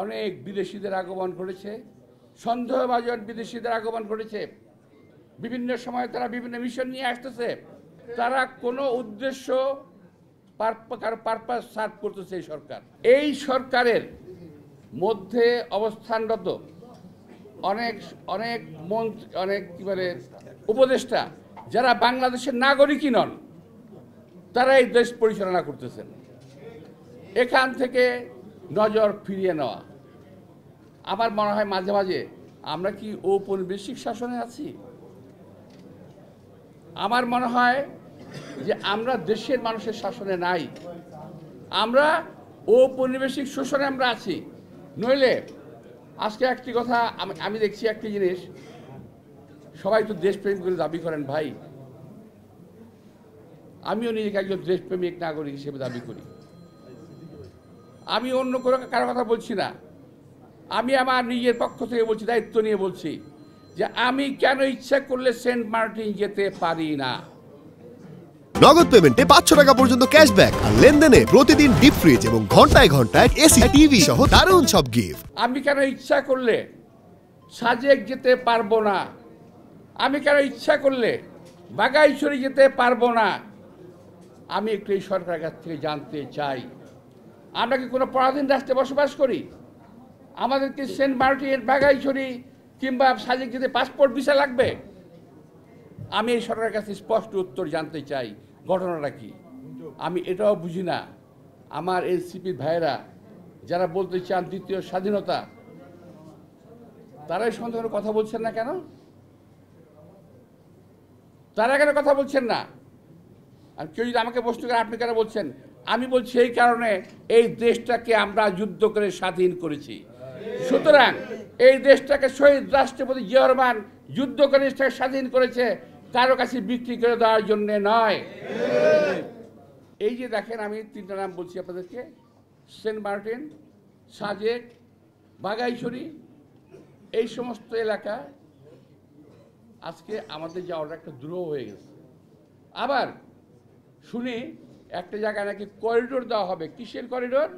অনেক বিদেশিদের আগমন ঘটেছে, সন্দেহভাজন বিদেশিদের আগমন ঘটেছে। বিভিন্ন সময় তারা বিভিন্ন মিশন নিয়ে আসতেছে। তারা কোনো উদ্দেশ্য পারপাস সার্ভ করতেছে এই সরকার। এই সরকারের মধ্যে অবস্থানরত অনেক অনেক মন্ত্রী, অনেক কি বলে উপদেষ্টা যারা বাংলাদেশের নাগরিকই নন, তারা এই দেশ পরিচালনা করতেছেন। এখান থেকে নজর ফিরিয়ে নেওয়া। আমার মনে হয় মাঝে মাঝে আমরা কি ঔপনিবেশিক শাসনে আছি? আমার মনে হয় যে আমরা দেশের মানুষের শাসনে নাই, আমরা ঔপনিবেশিক শোষণে আমরা আছি। নইলে আজকে একটি কথা আমি দেখছি, একটি জিনিস, সবাই তো দেশপ্রেম করে দাবি করেন ভাই, আমিও নিজেকে একজন দেশপ্রেমিক নাগরিক হিসেবে দাবি করি। আমি অন্য কোনো কারো কথা বলছি না, আমি আমার নিজের পক্ষ থেকে বলছি, দায়িত্ব নিয়ে বলছি যে আমি কেন ইচ্ছা করলে সেন্ট মার্টিন যেতে পারি না। নগদ পেমেন্টে 500 টাকা পর্যন্ত ক্যাশব্যাক আর লেনদেনে প্রতিদিন ডিপ ফ্রিজ এবং ঘন্টায় ঘন্টায় এসি টিভি সহ দারুণ সব গিফট। আমি কেন ইচ্ছা করলে সাজেক যেতে পারবো না? আমি কেন ইচ্ছা করলে বাগাইছড়ি যেতে পারবো না? আমি একটু এই সরকারের কাছ থেকে জানতে চাই, আমরা কি কোনো পরাধীন রাষ্ট্রে বসবাস করি? আমাদেরকে সেন্ট মার্টিন, বাগাইছড়ি কিংবা সাজেক যেতে পাসপোর্ট ভিসা লাগবে? আমি এই সরকারের কাছে স্পষ্ট উত্তর জানতে চাই, ঘটনাটা কি? আমি এটাও বুঝি না আমার এনসিপির ভাইয়েরা যারা বলতে চান দ্বিতীয় স্বাধীনতা, তারাই সন্দেহের কথা বলছেন না কেন? তারা কেন কথা বলছেন না? আর কেউ যদি আমাকে প্রশ্ন করে আপনি কেন বলছেন, আমি বলছি এই কারণে এই দেশটাকে আমরা যুদ্ধ করে স্বাধীন করেছি। সুতরাং এই দেশটাকে শহীদ রাষ্ট্রপতি জিয়া রহমান যুদ্ধ করে দেশটাকে স্বাধীন করেছে, কারো কাছে বিক্রি করে দেওয়ার জন্য নয়। এই যে দেখেন, আমি 3টা নাম বলছি আপনাদেরকে, সেন্ট মার্টিন, সাজেক, বাগাইছড়ি, এই সমস্ত এলাকা আজকে আমাদের যাওয়ার একটা দ্রোহ হয়ে গেছে। আবার শুনি একটা জায়গায় নাকি করিডোর দেওয়া হবে। কিসের করিডোর?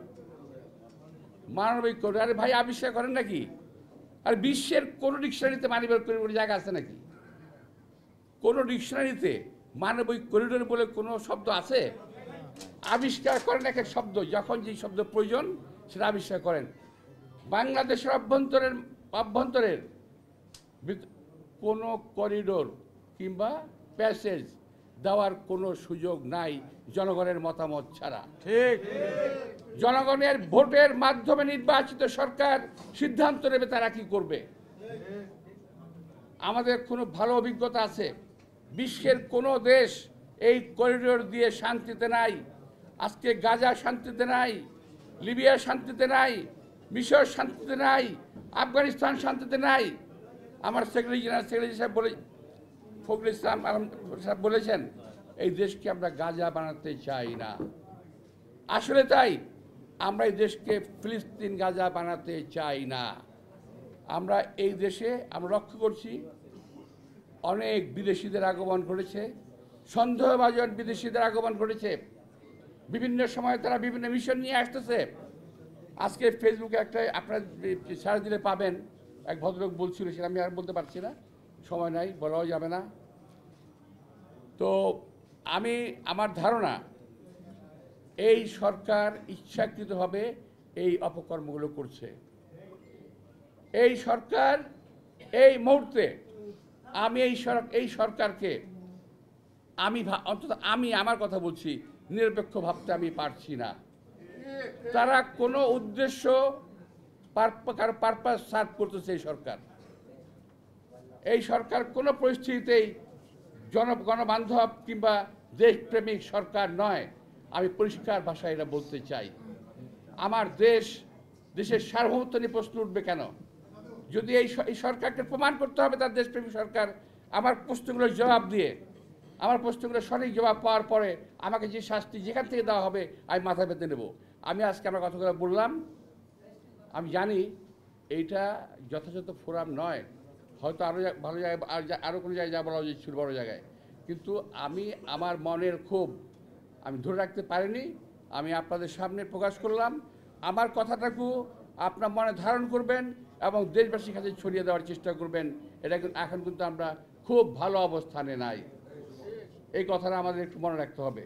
মানবিক করিডোর। আরে ভাই, আবিষ্কার করেন নাকি? আর বিশ্বের কোন ডিকশনারিতে মানবিক করিডোর জায়গা আছে নাকি? কোন ডিকশনারিতে মানবিক করিডোর বলে কোনো শব্দ আছে? আবিষ্কার করেন এক এক শব্দ, যখন যে শব্দ প্রয়োজন সেটা আবিষ্কার করেন। বাংলাদেশের অভ্যন্তরের কোনো করিডোর কিংবা প্যাসেজ দেওয়ার কোনো সুযোগ নাই জনগণের মতামত ছাড়া। ঠিক, জনগণের ভোটের মাধ্যমে নির্বাচিত সরকার সিদ্ধান্ত নেবে তারা কি করবে। আমাদের কোনো ভালো অভিজ্ঞতা আছে, বিশ্বের কোনো দেশ এই করিডোর দিয়ে শান্তিতে নাই। আজকে গাজা শান্তিতে নাই, লিবিয়া শান্তিতে নাই, মিশর শান্তিতে নাই, আফগানিস্তান শান্তিতে নাই। আমার সেক্রেটারি সাহেব ফখরুল ইসলাম সাহেব বলেছেন, এই দেশকে আমরা গাজা বানাতে চাই না। আসলে তাই, আমরা এই দেশকে ফিলিস্তিন গাজা বানাতে চাই না। আমরা এই দেশে আমরা লক্ষ্য করছি অনেক বিদেশিদের আগমন ঘটেছে, সন্দেহভাজন বিদেশিদের আগমন ঘটেছে। বিভিন্ন সময় তারা বিভিন্ন মিশন নিয়ে আসতেছে। আজকে ফেসবুকে একটা আপনারা সারা দিলে পাবেন, এক ভদ্রলোক বলছিল, সেটা আমি আর বলতে পারছি না, সময় নাই, বলাও যাবে না। তো আমার ধারণা এই সরকার ইচ্ছাকৃতভাবে এই অপকর্মগুলো করছে। এই সরকার এই মুহূর্তে আমি এই সরকারকে অন্তত আমি আমার কথা বলছি, নিরপেক্ষ ভাবতে আমি পারছি না। তারা কোনো উদ্দেশ্য পারপাস সার্ভ করতেছে এই সরকার। এই সরকার কোনো পরিস্থিতিতেই গণবান্ধব কিংবা দেশপ্রেমিক সরকার নয়। আমি পরিষ্কার ভাষায় এটা বলতে চাই। আমার দেশের সার্বভৌমত্ব নিয়ে প্রশ্ন উঠবে কেন? যদি এই সরকারকে প্রমাণ করতে হবে তার দেশপ্রেমিক সরকার, আমার প্রশ্নগুলোর জবাব দিয়ে, আমার প্রশ্নগুলোর সঠিক জবাব পাওয়ার পরে আমাকে যে শাস্তি যেখান থেকে দেওয়া হবে আমি মাথা পেতে নেব। আমি আজকে আমার কথাগুলো বললাম, আমি জানি এইটা যথাযথ ফোরাম নয়, হয়তো আরও ভালো জায়গায় আরও কোনো জায়গায় যা বলা উচিত ছিল বড় জায়গায়, কিন্তু আমি আমার মনের ক্ষোভ আমি ধরে রাখতে পারিনি, আমি আপনাদের সামনে প্রকাশ করলাম। আমার কথাটাকু আপনার মনে ধারণ করবেন এবং দেশবাসীর কাছে ছড়িয়ে দেওয়ার চেষ্টা করবেন। এটা কিন্তু এখন কিন্তু আমরা খুব ভালো অবস্থানে নাই, এই কথাটা আমাদের একটু মনে রাখতে হবে।